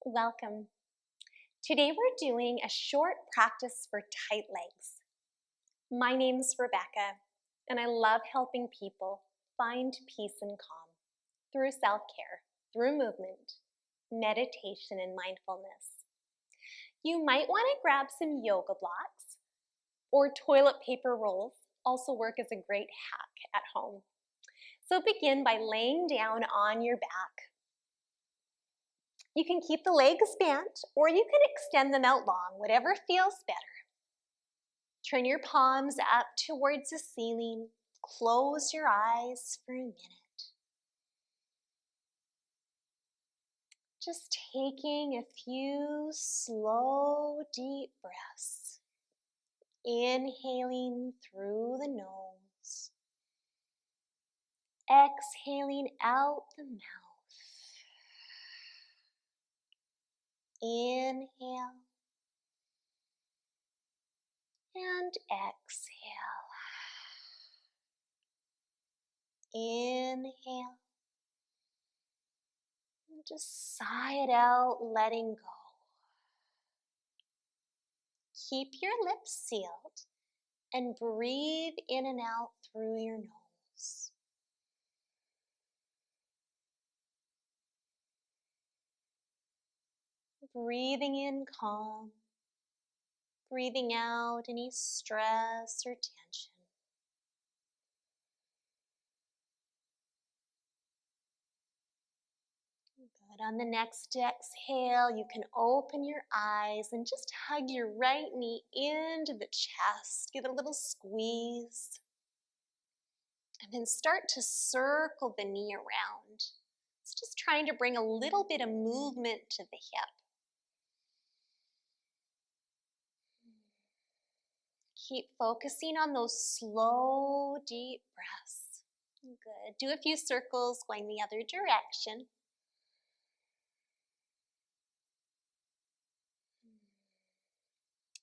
Welcome. Today we're doing a short practice for tight legs. My name's Rebecca, and I love helping people find peace and calm through self-care, through movement, meditation, and mindfulness. You might want to grab some yoga blocks or toilet paper rolls, also work as a great hack at home. So begin by laying down on your back. You can keep the legs bent or you can extend them out long, whatever feels better. Turn your palms up towards the ceiling. Close your eyes for a minute. Just taking a few slow, deep breaths. Inhaling through the nose. Exhaling out the mouth. Inhale and exhale. Inhale. And just sigh it out, letting go. Keep your lips sealed and breathe in and out through your nose. Breathing in calm, breathing out any stress or tension. Good. On the next exhale, you can open your eyes and just hug your right knee into the chest. Give it a little squeeze. And then start to circle the knee around. It's just trying to bring a little bit of movement to the hip. Keep focusing on those slow, deep breaths. Good. Do a few circles going the other direction.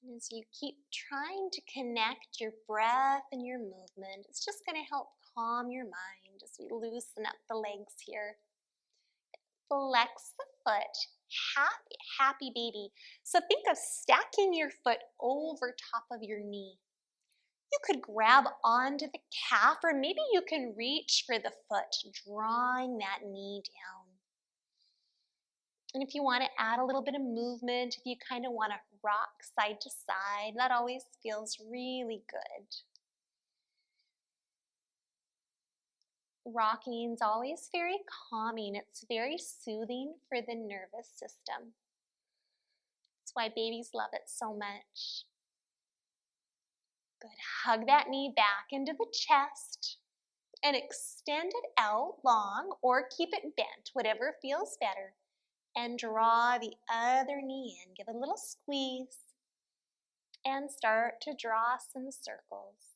And as you keep trying to connect your breath and your movement, it's just going to help calm your mind as we loosen up the legs here. Flex the foot, happy baby. So think of stacking your foot over top of your knee. You could grab onto the calf, or maybe you can reach for the foot, drawing that knee down. And if you want to add a little bit of movement, if you kind of want to rock side to side, that always feels really good. Rocking is always very calming. It's very soothing for the nervous system. That's why babies love it so much. Good. Hug that knee back into the chest and extend it out long or keep it bent, whatever feels better. And draw the other knee in. Give it a little squeeze and start to draw some circles.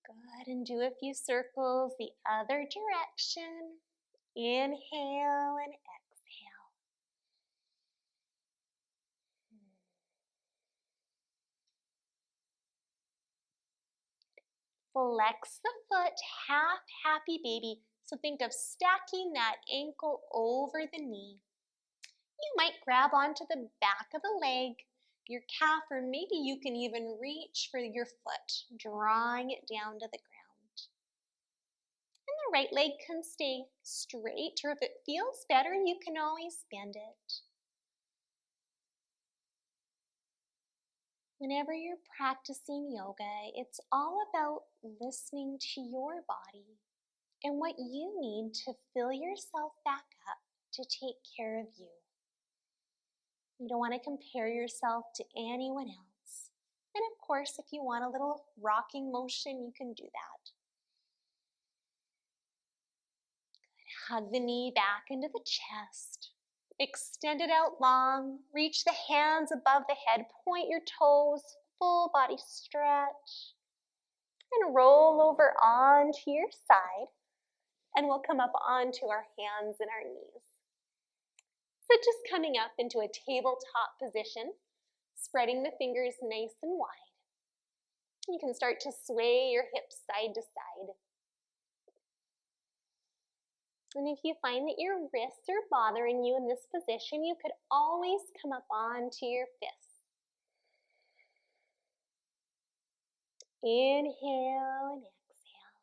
Good, and do a few circles the other direction. Inhale and exhale. Flex the foot, half happy baby. So think of stacking that ankle over the knee. You might grab onto the back of the leg, your calf, or maybe you can even reach for your foot, drawing it down to the ground. And the right leg can stay straight, or if it feels better, you can always bend it. Whenever you're practicing yoga, it's all about listening to your body and what you need to fill yourself back up to take care of you. You don't want to compare yourself to anyone else. And of course, if you want a little rocking motion, you can do that. Good. Hug the knee back into the chest. Extend it out long. Reach the hands above the head. Point your toes. Full body stretch. And roll over onto your side. And we'll come up onto our hands and our knees. So just coming up into a tabletop position, spreading the fingers nice and wide. You can start to sway your hips side to side. And if you find that your wrists are bothering you in this position, you could always come up onto your fists. Inhale and exhale.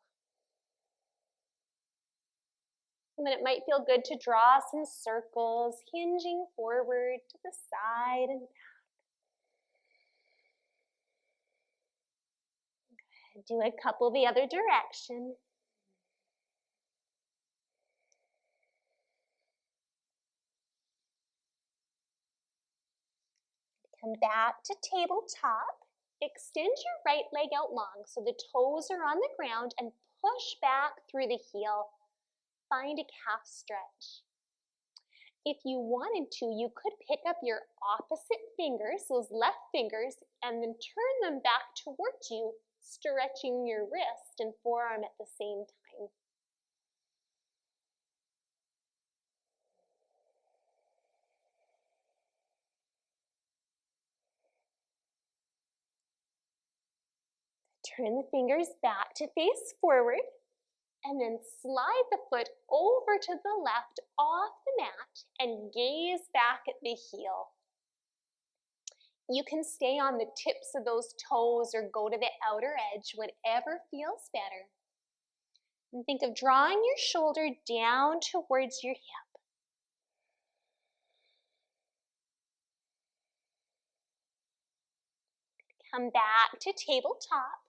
And then it might feel good to draw some circles, hinging forward to the side and back. Good. Do a couple the other direction. Come back to tabletop. Extend your right leg out long so the toes are on the ground and push back through the heel. Find a calf stretch. If you wanted to, you could pick up your opposite fingers, those left fingers, and then turn them back towards you, stretching your wrist and forearm at the same time. Turn the fingers back to face forward, and then slide the foot over to the left off the mat and gaze back at the heel. You can stay on the tips of those toes or go to the outer edge, whatever feels better. And think of drawing your shoulder down towards your hip. Come back to tabletop.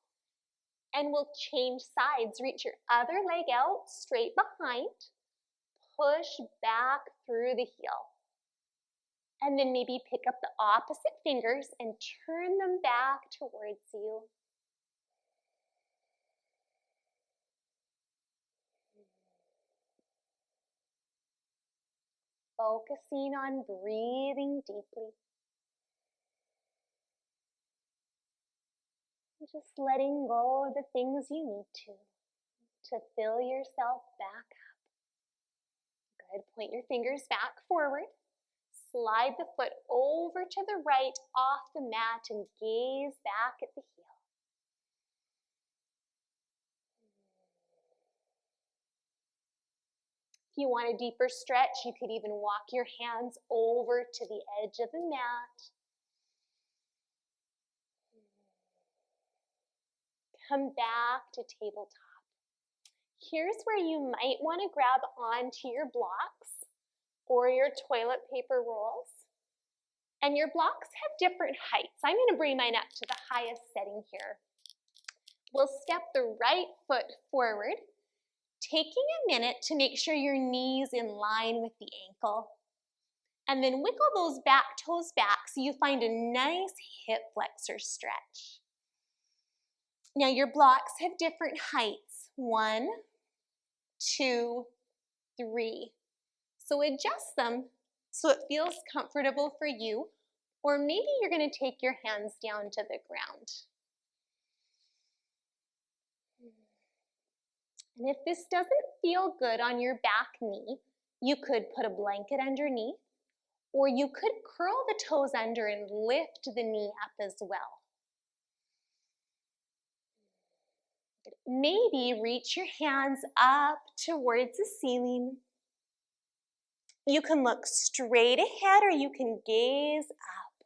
And we'll change sides. Reach your other leg out straight behind. Push back through the heel. And then maybe pick up the opposite fingers and turn them back towards you. Focusing on breathing deeply. Just letting go of the things you need to fill yourself back up. Good. Point your fingers back forward. Slide the foot over to the right off the mat and gaze back at the heel. If you want a deeper stretch, you could even walk your hands over to the edge of the mat. Come back to tabletop. Here's where you might want to grab onto your blocks or your toilet paper rolls. And your blocks have different heights. I'm going to bring mine up to the highest setting here. We'll step the right foot forward, taking a minute to make sure your knee's in line with the ankle. And then wiggle those back toes back so you find a nice hip flexor stretch. Now your blocks have different heights. 1, 2, 3. So adjust them so it feels comfortable for you, or maybe you're going to take your hands down to the ground. And if this doesn't feel good on your back knee, you could put a blanket underneath, or you could curl the toes under and lift the knee up as well. Maybe reach your hands up towards the ceiling. You can look straight ahead or you can gaze up.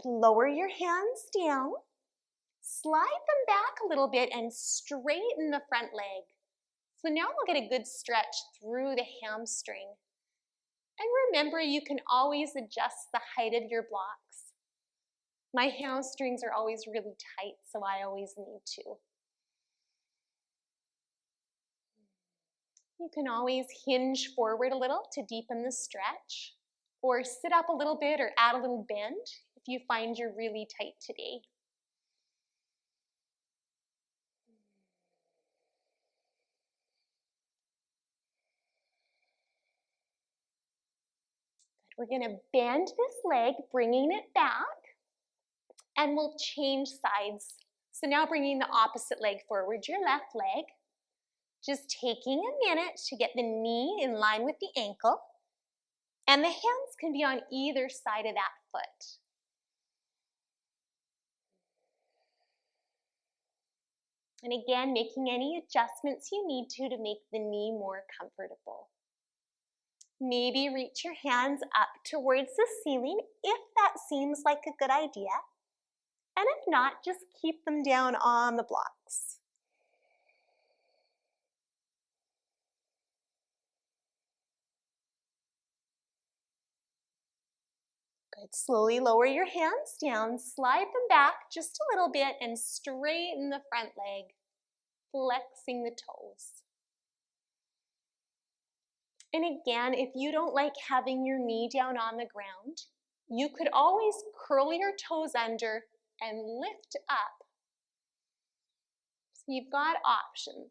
Good. Lower your hands down. Slide them back a little bit and straighten the front leg. So now we'll get a good stretch through the hamstring. And remember, you can always adjust the height of your blocks. My hamstrings are always really tight, so I always need to. You can always hinge forward a little to deepen the stretch, or sit up a little bit or add a little bend if you find you're really tight today. We're going to bend this leg, bringing it back, and we'll change sides. So now bringing the opposite leg forward, your left leg. Just taking a minute to get the knee in line with the ankle. And the hands can be on either side of that foot. And again, making any adjustments you need to make the knee more comfortable. Maybe reach your hands up towards the ceiling if that seems like a good idea. And if not, just keep them down on the blocks. Good. Slowly lower your hands down, slide them back just a little bit, and straighten the front leg, flexing the toes. And again, if you don't like having your knee down on the ground, you could always curl your toes under and lift up. So you've got options.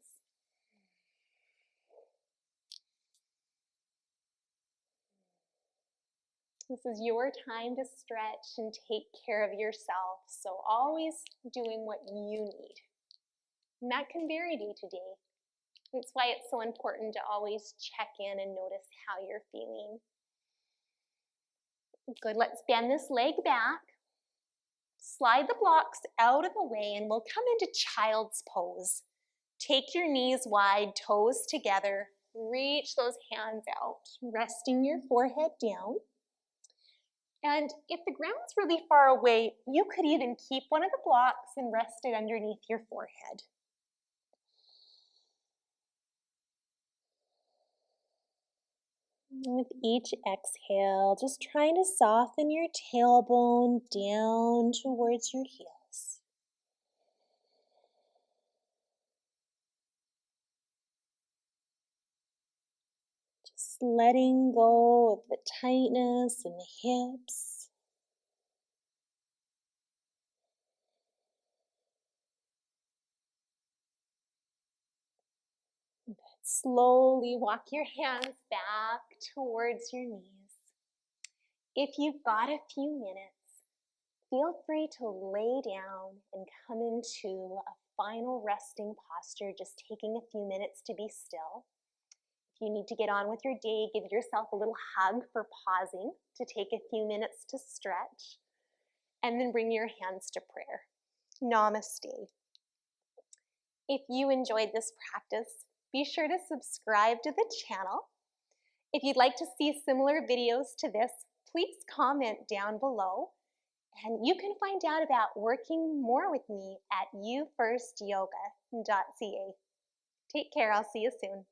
This is your time to stretch and take care of yourself, so always doing what you need. And that can vary day to day. That's why it's so important to always check in and notice how you're feeling. Good, let's bend this leg back. Slide the blocks out of the way and we'll come into child's pose. Take your knees wide, toes together. Reach those hands out, resting your forehead down. And if the ground's really far away, you could even keep one of the blocks and rest it underneath your forehead. With each exhale, just trying to soften your tailbone down towards your heels. Just letting go of the tightness in the hips. Slowly walk your hands back towards your knees. If you've got a few minutes, feel free to lay down and come into a final resting posture, just taking a few minutes to be still. If you need to get on with your day, give yourself a little hug for pausing to take a few minutes to stretch, and then bring your hands to prayer. Namaste. If you enjoyed this practice, be sure to subscribe to the channel. If you'd like to see similar videos to this, please comment down below. And you can find out about working more with me at youfirstyoga.ca. Take care, I'll see you soon.